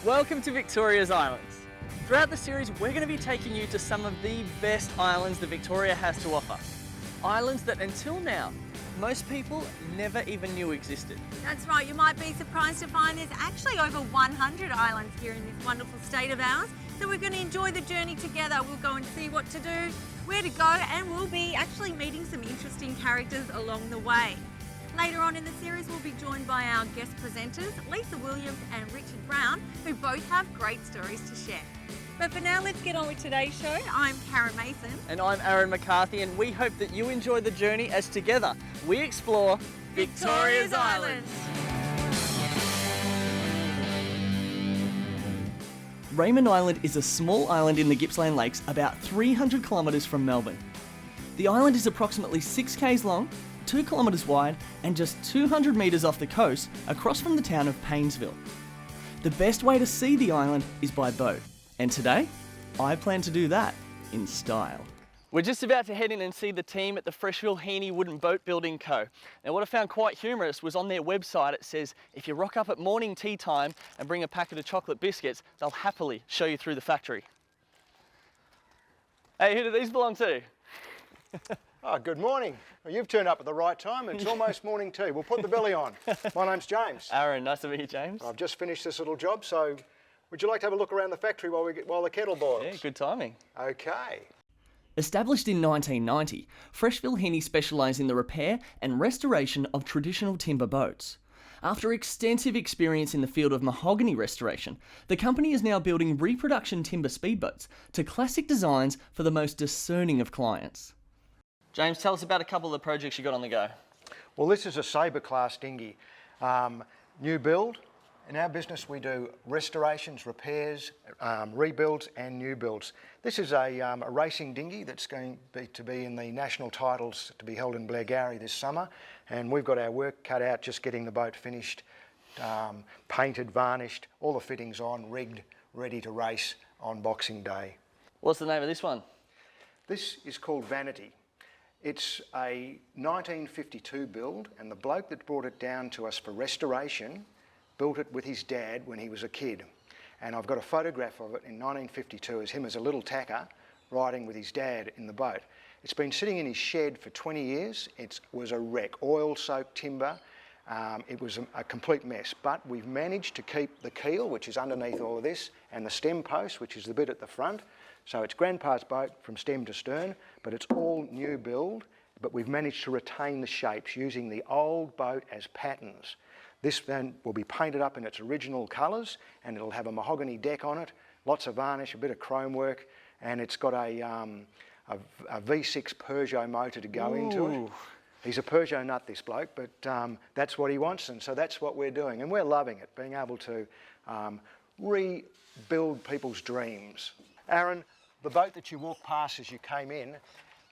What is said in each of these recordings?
Welcome to Victoria's Islands. Throughout the series, we're going to be taking you to some of the best islands that Victoria has to offer. Islands that until now, most people never even knew existed. That's right, you might be surprised to find there's actually over 100 islands here in this wonderful state of ours. So we're going to enjoy the journey together. We'll go and see what to do, where to go, and we'll be actually meeting some interesting characters along the way. Later on in the series, we'll be joined by our guest presenters, Lisa Williams and Richard Brown, who both have great stories to share. But for now, let's get on with today's show. I'm Karen Mason. And I'm Aaron McCarthy, and we hope that you enjoy the journey as together we explore Victoria's Islands. Raymond Island is a small island in the Gippsland Lakes about 300 kilometres from Melbourne. The island is approximately 6 k's long, 2 kilometres wide and just 200 metres off the coast across from the town of Paynesville. The best way to see the island is by boat, and today I plan to do that in style. We're just about to head in and see the team at the Freshville Heaney Wooden Boat Building Co. Now what I found quite humorous was on their website it says if you rock up at morning tea time and bring a packet of chocolate biscuits, they'll happily show you through the factory. Hey, who do these belong to? Oh, good morning. Well, you've turned up at the right time. It's almost morning tea. We'll put the belly on. My name's James. Aaron, nice to meet you, James. I've just finished this little job, so would you like to have a look around the factory while the kettle boils? Yeah, good timing. Okay. Established in 1990, Freshville Heaney specialise in the repair and restoration of traditional timber boats. After extensive experience in the field of mahogany restoration, the company is now building reproduction timber speedboats to classic designs for the most discerning of clients. James, tell us about a couple of the projects you got on the go. Well, this is a Sabre class dinghy. New build. In our business, we do restorations, repairs, rebuilds and new builds. This is a racing dinghy that's going to be in the national titles to be held in Blairgowrie this summer. And we've got our work cut out just getting the boat finished, painted, varnished, all the fittings on, rigged, ready to race on Boxing Day. What's the name of this one? This is called Vanity. It's a 1952 build, and the bloke that brought it down to us for restoration built it with his dad when he was a kid. And I've got a photograph of it in 1952 as him as a little tacker riding with his dad in the boat. It's been sitting in his shed for 20 years. It was a wreck, oil-soaked timber. It was a complete mess, but we've managed to keep the keel, which is underneath all of this, and the stem post, which is the bit at the front. So it's Grandpa's boat from stem to stern, but it's all new build, but we've managed to retain the shapes using the old boat as patterns. This then will be painted up in its original colours, and it'll have a mahogany deck on it, lots of varnish, a bit of chrome work, and it's got a V6 Peugeot motor to go into it. He's a Peugeot nut, this bloke, but that's what he wants, and so that's what we're doing. And we're loving it, being able to rebuild people's dreams. Aaron, the boat that you walked past as you came in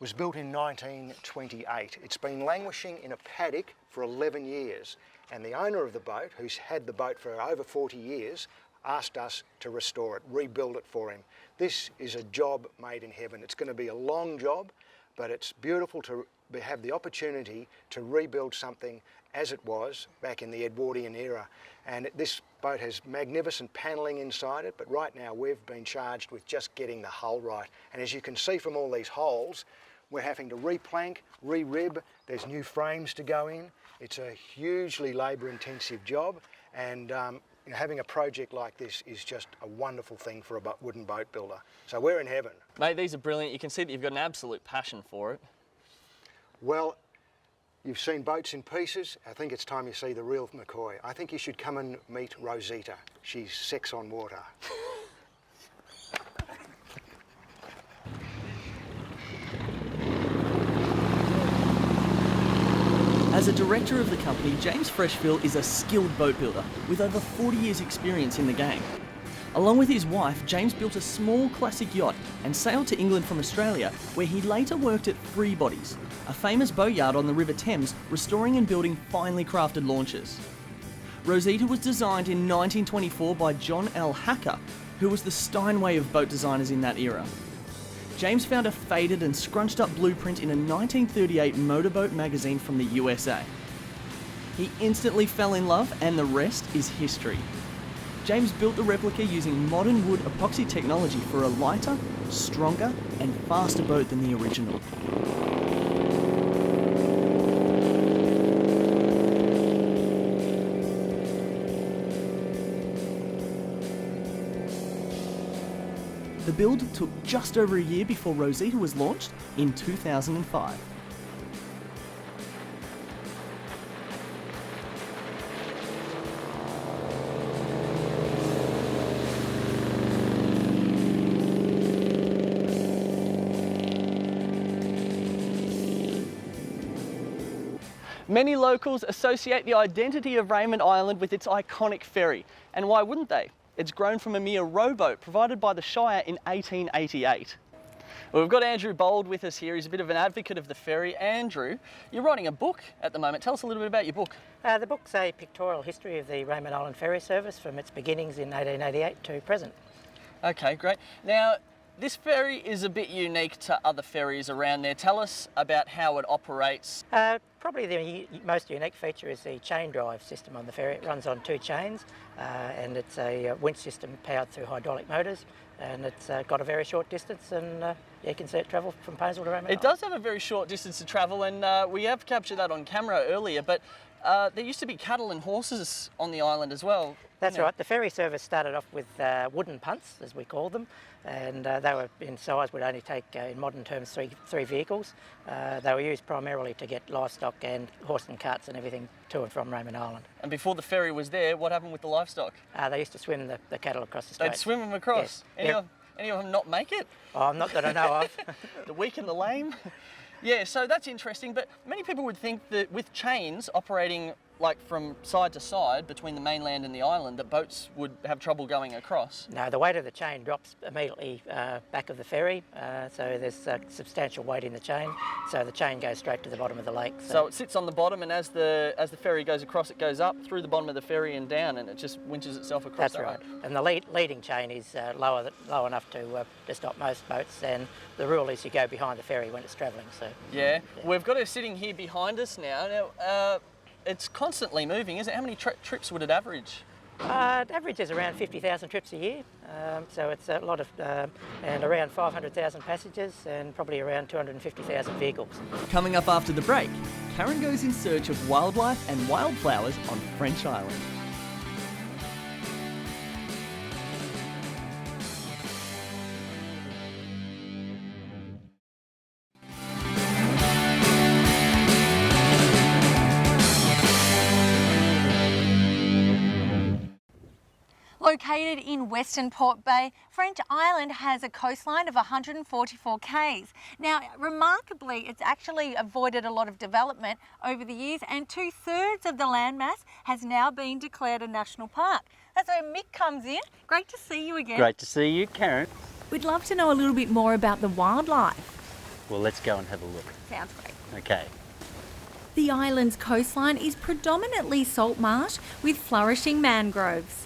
was built in 1928. It's been languishing in a paddock for 11 years, and the owner of the boat, who's had the boat for over 40 years, asked us to restore it, rebuild it for him. This is a job made in heaven. It's going to be a long job, but it's beautiful to have the opportunity to rebuild something as it was back in the Edwardian era. And this boat has magnificent panelling inside it, but right now we've been charged with just getting the hull right. And as you can see from all these holes, we're having to replank, re-rib, there's new frames to go in. It's a hugely labour-intensive job, and having a project like this is just a wonderful thing for a wooden boat builder. So we're in heaven. Mate, these are brilliant. You can see that you've got an absolute passion for it. Well, you've seen boats in pieces. I think it's time you see the real McCoy. I think you should come and meet Rosita. She's sex on water. As a director of the company, James Freshville is a skilled boat builder with over 40 years experience in the game. Along with his wife, James built a small classic yacht and sailed to England from Australia, where he later worked at Free Bodies, a famous boatyard on the River Thames, restoring and building finely crafted launches. Rosita was designed in 1924 by John L. Hacker, who was the Steinway of boat designers in that era. James found a faded and scrunched up blueprint in a 1938 motorboat magazine from the USA. He instantly fell in love, and the rest is history. James built the replica using modern wood epoxy technology for a lighter, stronger and faster boat than the original. The build took just over a year before Rosita was launched in 2005. Many locals associate the identity of Raymond Island with its iconic ferry, and why wouldn't they? It's grown from a mere rowboat provided by the Shire in 1888. Well, we've got Andrew Bold with us here. He's a bit of an advocate of the ferry. Andrew, you're writing a book at the moment. Tell us a little bit about your book. The book's a pictorial history of the Raymond Island ferry service from its beginnings in 1888 to present. Okay, great. Now, this ferry is a bit unique to other ferries around there. Tell us about how it operates. Probably the most unique feature is the chain drive system on the ferry. It runs on 2 chains and it's a winch system powered through hydraulic motors, and it's got a very short distance, and you can see it travel from Painesville to Raymond Island. It does have a very short distance to travel, and we have captured that on camera earlier, but there used to be cattle and horses on the island as well. That's right. The ferry service started off with wooden punts, as we call them, and they were in size, would only take, in modern terms, three vehicles. They were used primarily to get livestock and horse and carts and everything to and from Raymond Island. And before the ferry was there, what happened with the livestock? They used to swim the cattle across the strait. They'd swim them across? Yes. Any of them not make it? Oh, not that I know of. The weak and the lame? Yeah, so that's interesting, but many people would think that with chains operating like from side to side between the mainland and the island, that boats would have trouble going across. No, the weight of the chain drops immediately back of the ferry, so there's substantial weight in the chain, so the chain goes straight to the bottom of the lake. So it sits on the bottom, and as the ferry goes across, it goes up through the bottom of the ferry and down, and it just winches itself across. That's right. And the leading chain is low enough to stop most boats, and the rule is you go behind the ferry when it's travelling. So yeah, we've got it sitting here behind us now. Now, it's constantly moving, isn't it? How many trips would it average? It averages around 50,000 trips a year, so it's a lot of, and around 500,000 passengers and probably around 250,000 vehicles. Coming up after the break, Karen goes in search of wildlife and wildflowers on French Island. Located in Western Port Bay, French Island has a coastline of 144 k's. Now, remarkably, it's actually avoided a lot of development over the years, and 2/3 of the landmass has now been declared a national park. That's where Mick comes in. Great to see you again. Great to see you, Karen. We'd love to know a little bit more about the wildlife. Well, let's go and have a look. Sounds great. Okay. The island's coastline is predominantly salt marsh with flourishing mangroves.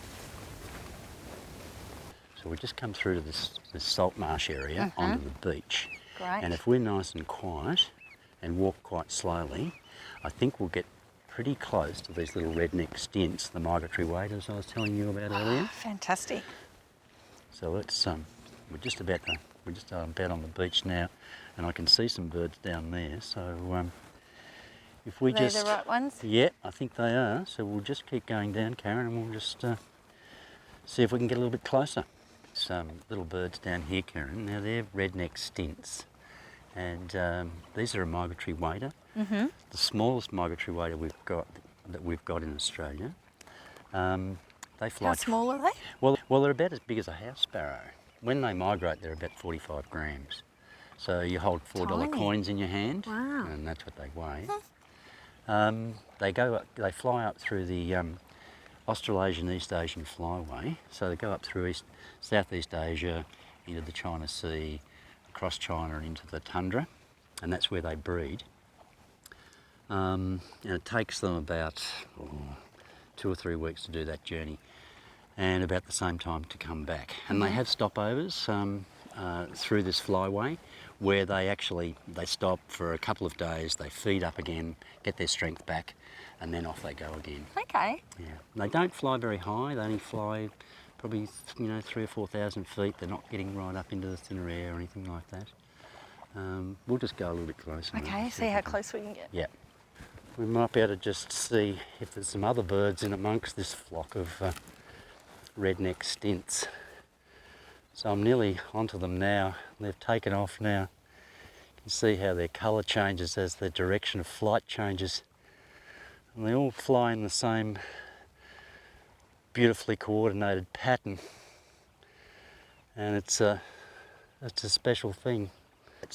So we just come through to this salt marsh area onto the beach. Great. And if we're nice and quiet and walk quite slowly, I think we'll get pretty close to these little redneck stints, the migratory waders I was telling you about earlier. Fantastic. So let's we're just about on the beach now, and I can see some birds down there. So if we They're the right ones? Yeah, I think they are. So we'll just keep going down, Karen, and we'll just see if we can get a little bit closer. Some little birds down here, Karen. Now they're redneck stints, and these are a migratory wader. The smallest migratory wader we've got in Australia. They fly. How small are they? Well, they're about as big as a house sparrow. When they migrate, they're about 45 grams. So you hold $4 coins in your hand, and that's what they weigh. They fly up through the Australasian East Asian flyway, so they go up through Southeast Asia, into the China Sea, across China and into the tundra, and that's where they breed. And it takes them about 2 or 3 weeks to do that journey, and about the same time to come back. And they have stopovers through this flyway, where they stop for a couple of days, they feed up again, get their strength back, and then off they go again. Okay. Yeah, they don't fly very high. They only fly probably 3,000 or 4,000 feet. They're not getting right up into the thinner air or anything like that. We'll just go a little bit closer. Okay, see how close we can get. Yeah. We might be able to just see if there's some other birds in amongst this flock of redneck stints. So I'm nearly onto them now. They've taken off now. You can see how their colour changes as their direction of flight changes. And they all fly in the same beautifully coordinated pattern. And it's a special thing.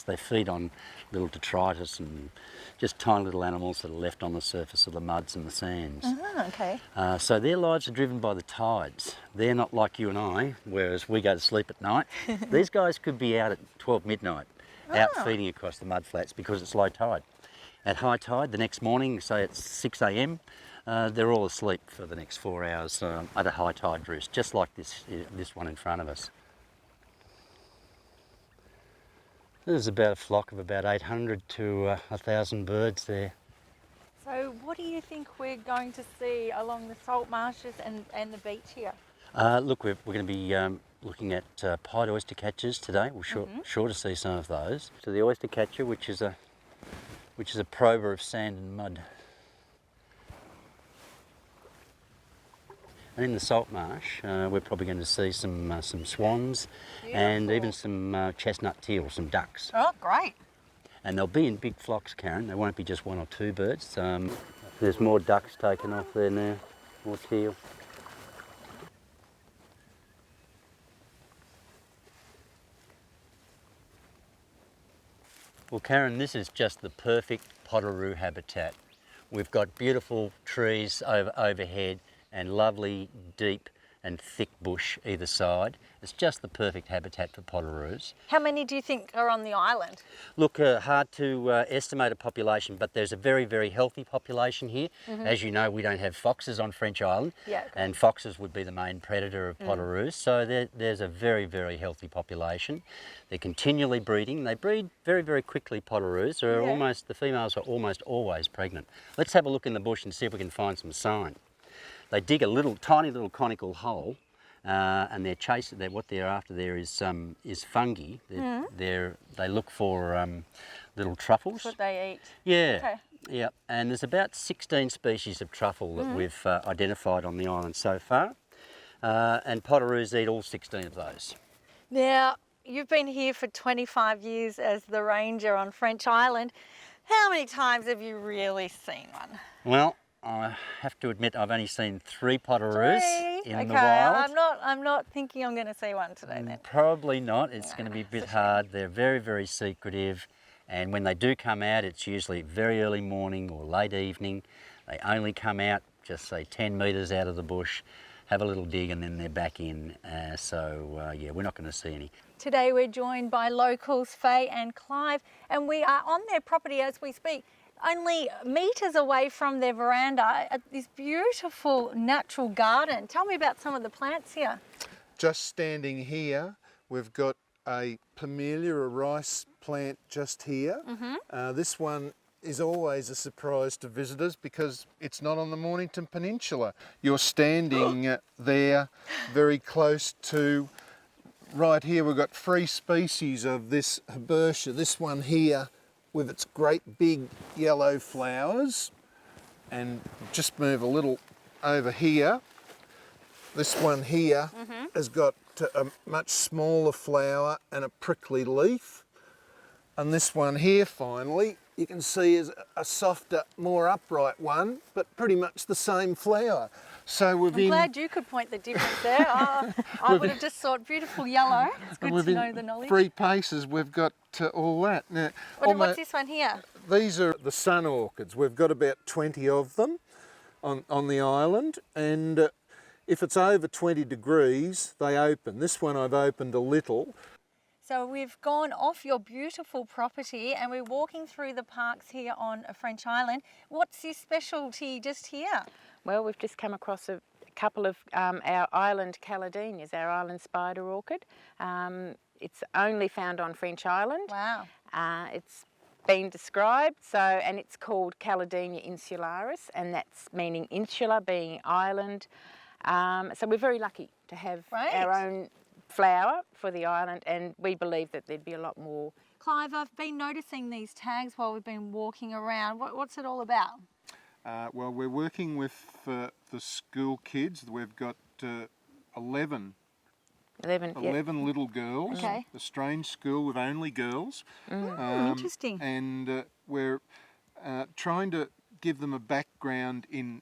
They feed on little detritus and just tiny little animals that are left on the surface of the muds and the sands. Ah, okay. So their lives are driven by the tides. They're not like you and I, whereas we go to sleep at night. These guys could be out at 12 midnight, out feeding across the mud flats because it's low tide. At high tide, the next morning, say it's 6 a.m, they're all asleep for the next 4 hours at a high tide roost, just like this one in front of us. There's about a flock of about 800 to 1,000 birds there. So what do you think we're going to see along the salt marshes and the beach here? Look, we're going to be looking at pied oyster catchers today. We're sure to see some of those. So the oyster catcher, which is a prober of sand and mud. And in the salt marsh, we're probably going to see some swans. Beautiful. And even some chestnut teal, some ducks. Oh, great. And they'll be in big flocks, Karen. They won't be just one or two birds. There's more ducks taken off there now, more teal. Well, Karen, this is just the perfect potoroo habitat. We've got beautiful trees overhead and lovely deep and thick bush either side. It's just the perfect habitat for potoroos. How many do you think are on the island? Look, hard to estimate a population, but there's a very, very healthy population here. As you know, we don't have foxes on French Island, and foxes would be the main predator of potoroos, so there's a very, very healthy population. They're continually breeding. They breed very, very quickly, potoroos. The females are almost always pregnant. Let's have a look in the bush and see if we can find some sign. They dig a tiny little conical hole, and what they're after there is fungi. They look for little truffles. That's what they eat. Yeah. Okay. Yeah, and there's about 16 species of truffle that we've identified on the island so far, and potoroos eat all 16 of those. Now, you've been here for 25 years as the ranger on French Island. How many times have you really seen one? Well, I have to admit I've only seen 3 potoroos in the wild. I'm not thinking I'm going to see one today then. Probably not. It's going to be a bit hard. They're very, very secretive, and when they do come out, it's usually very early morning or late evening. They only come out just say 10 metres out of the bush, have a little dig, and then they're back in. Yeah, we're not going to see any. Today we're joined by locals Faye and Clive, and we are on their property as we speak. Only metres away from their veranda at this beautiful natural garden. Tell me about some of the plants here. Just standing here, we've got a Plumelia, a rice plant just here. This one is always a surprise to visitors because it's not on the Mornington Peninsula. You're standing there very close to, right here we've got 3 species of this Herbaceae. This one here with its great big yellow flowers, and just move a little over here. This one here has got a much smaller flower and a prickly leaf. And this one here finally, you can see is a softer, more upright one, but pretty much the same flower. So I'm glad you could point the difference there. I would have just thought beautiful yellow. It's good to know the knowledge. 3 paces we've got all that. Now, what's this one here? These are the sun orchids. We've got about 20 of them on the island, and if it's over 20 degrees, they open. This one I've opened a little. So we've gone off your beautiful property and we're walking through the parks here on French Island. What's your specialty just here? Well, we've just come across a couple of our island caladinas, our island spider orchid. it's only found on French Island. Wow. It's been described, and it's called Caledonia insularis, and that's meaning insular, being island. So we're very lucky to have our own flower for the island, and we believe that there'd be a lot more. Clive, I've been noticing these tags while we've been walking around. What's it all about? Well, we're working with the school kids. We've got 11 little girls. Okay. A strange school with only girls. Interesting. And we're trying to give them a background in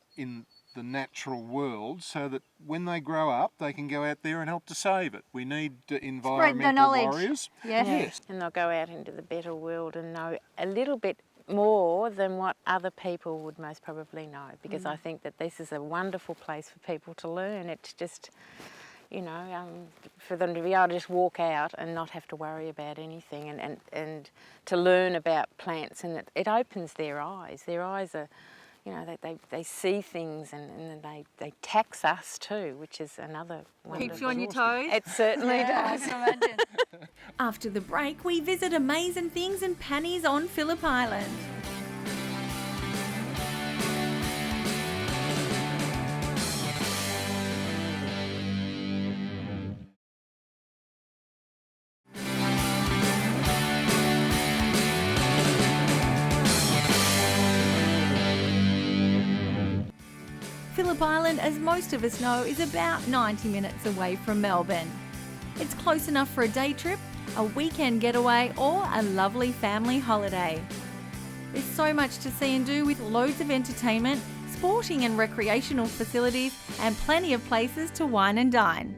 the natural world so that when they grow up they can go out there and help to save it. We need environmental warriors. Yes. And they'll go out into the better world and know a little bit more than what other people would most probably know, because I think that this is a wonderful place for people to learn. It's just, you know, for them to be able to just walk out and not have to worry about anything, and to learn about plants, and it opens their eyes. Their eyes are, you know, they see things, and they tax us too, which is another wonderful. Keeps you on your toes. It certainly I does. can imagine. After the break, we visit amazing things and Panny's on Phillip Island. Phillip Island, as most of us know, is about 90 minutes away from Melbourne. It's close enough for a day trip, a weekend getaway, or a lovely family holiday. There's so much to see and do, with loads of entertainment, sporting and recreational facilities, and plenty of places to wine and dine.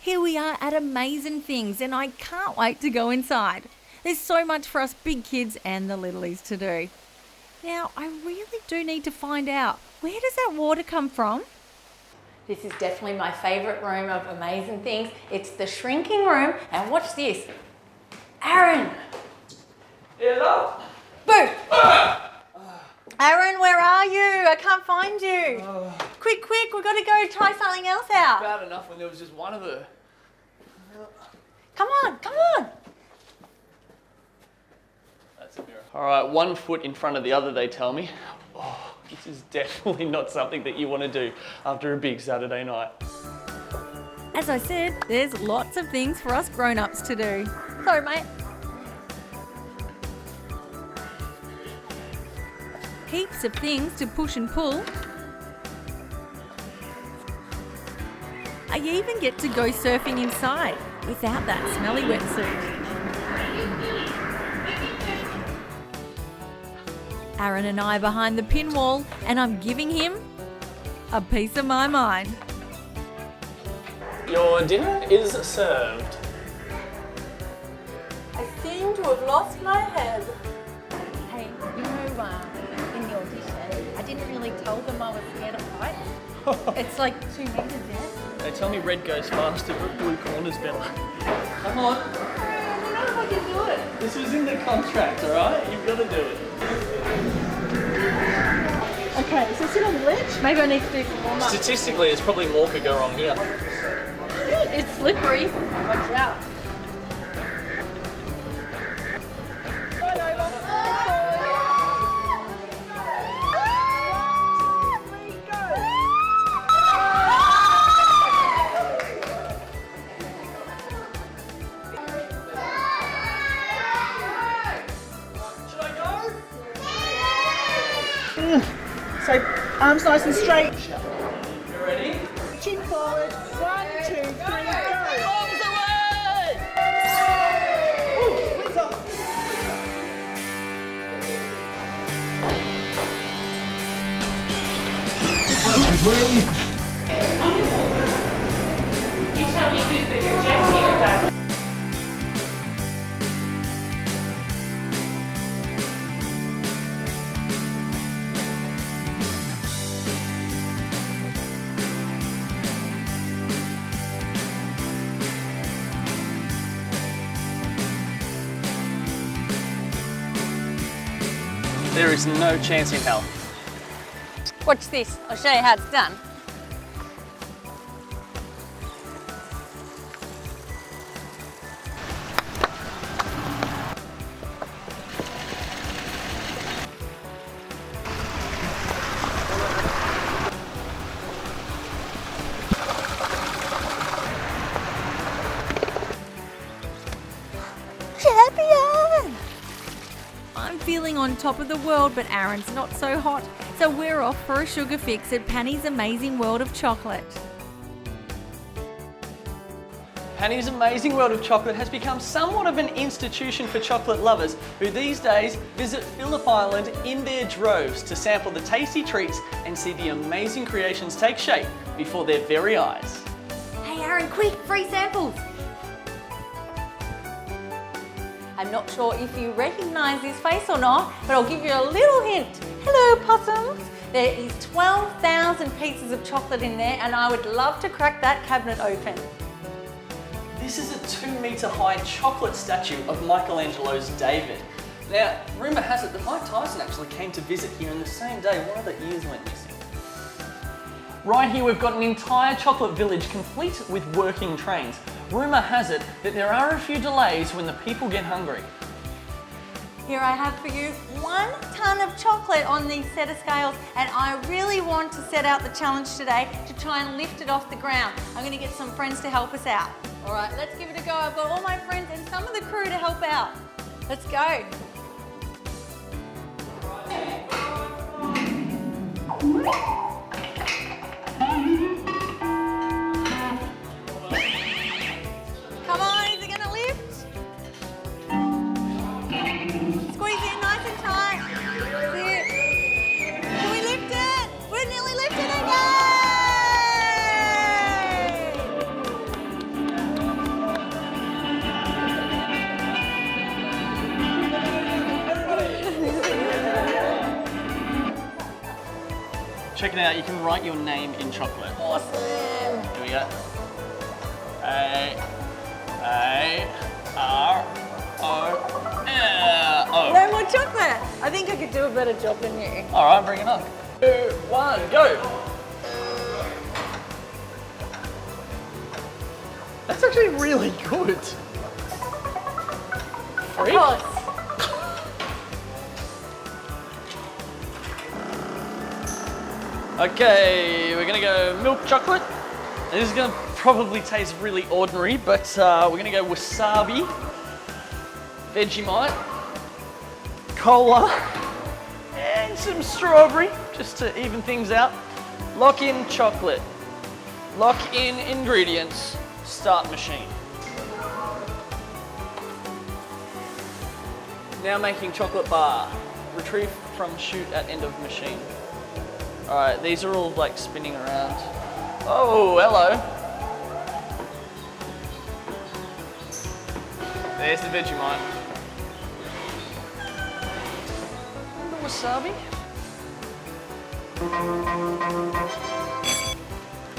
Here we are at Amazing Things, and I can't wait to go inside. There's so much for us big kids and the littlies to do. Now, I really do need to find out, where does that water come from? This is definitely my favourite room of Amazing Things. It's the shrinking room, and watch this. Aaron! Hello? Boo! Aaron, where are you? I can't find you. Quick, we've got to go try something else out. Bad enough when there was just one of her. Come on. That's a mirror. All right, 1 foot in front of the other, they tell me. Oh, this is definitely not something that you want to do after a big Saturday night. As I said, there's lots of things for us grown-ups to do. Sorry, mate. Heaps of things to push and pull. I even get to go surfing inside without that smelly wetsuit. Aaron and I are behind the pin wall, and I'm giving him a piece of my mind. Your dinner is served. I seem to have lost my head. Hey, you know, in the audition, I didn't really tell them I was scared of heights. It's like 2 meters, yeah? They tell me red goes faster, but blue corner's better. Come on. I don't know if I can do it. This was in the contract, all right? You've got to do it. Okay, so sit on the ledge. Maybe I need to do some warm up. Statistically, there's probably more could go wrong here. It's slippery. Watch out. So arms nice and straight. You ready? Chin forward. 1, 2, 3, go. Arms away! Ooh, wings up. You tell me who's the Jackie or There is no chance in hell. Watch this. I'll show you how it's done. yeah! I'm feeling on top of the world, but Aaron's not so hot, so we're off for a sugar fix at Panny's Amazing World of Chocolate. Panny's Amazing World of Chocolate has become somewhat of an institution for chocolate lovers who these days visit Phillip Island in their droves to sample the tasty treats and see the amazing creations take shape before their very eyes. Hey Aaron, quick, free samples. I'm not sure if you recognise this face or not, but I'll give you a little hint. Hello, possums. There is 12,000 pieces of chocolate in there, and I would love to crack that cabinet open. This is a 2-metre high chocolate statue of Michelangelo's David. Now, rumour has it that Mike Tyson actually came to visit here in the same day one of the ears went missing. Right here we've got an entire chocolate village complete with working trains. Rumour has it that there are a few delays when the people get hungry. Here I have for you 1 tonne of chocolate on these set of scales, and I really want to set out the challenge today to try and lift it off the ground. I'm going to get some friends to help us out. All right, let's give it a go. I've got all my friends and some of the crew to help out. Let's go. Come on, is it going to lift? Squeeze in nice and tight. That's it. Can we lift it? We're nearly lifted it. Check it out, you can write your name in chocolate. Awesome. Here we go. A-R-O-L-O. No more chocolate. I think I could do a better job than you. All right, bring it on. 2, 1, go. That's actually really good. Of course. Okay, we're gonna go milk chocolate. This is gonna probably taste really ordinary, but we're gonna go wasabi, Vegemite, cola, and some strawberry, just to even things out. Lock in chocolate. Lock in ingredients. Start machine. Now making chocolate bar. Retrieve from chute at end of machine. All right, these are all like spinning around. Oh, hello. There's the Vegemite. And the wasabi.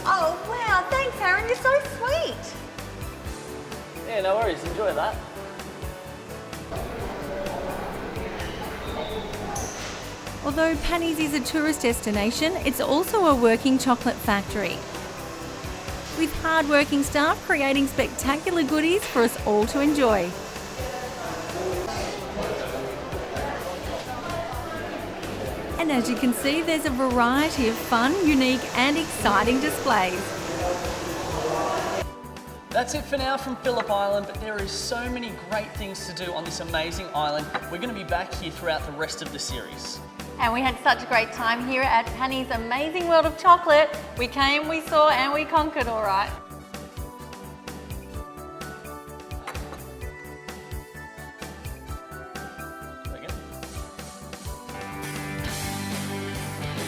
Oh, wow. Thanks, Aaron. You're so sweet. Yeah, no worries. Enjoy that. Although Panny's is a tourist destination, it's also a working chocolate factory, with hard-working staff creating spectacular goodies for us all to enjoy. And as you can see, there's a variety of fun, unique and exciting displays. That's it for now from Phillip Island, but there is so many great things to do on this amazing island. We're going to be back here throughout the rest of the series. And we had such a great time here at Panny's Amazing World of Chocolate. We came, we saw, and we conquered, all right.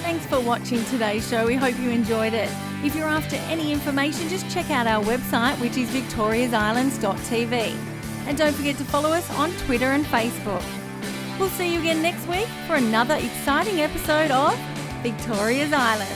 Thanks for watching today's show. We hope you enjoyed it. If you're after any information, just check out our website, which is victoriasislands.tv. And don't forget to follow us on Twitter and Facebook. We'll see you again next week for another exciting episode of Victoria's Island.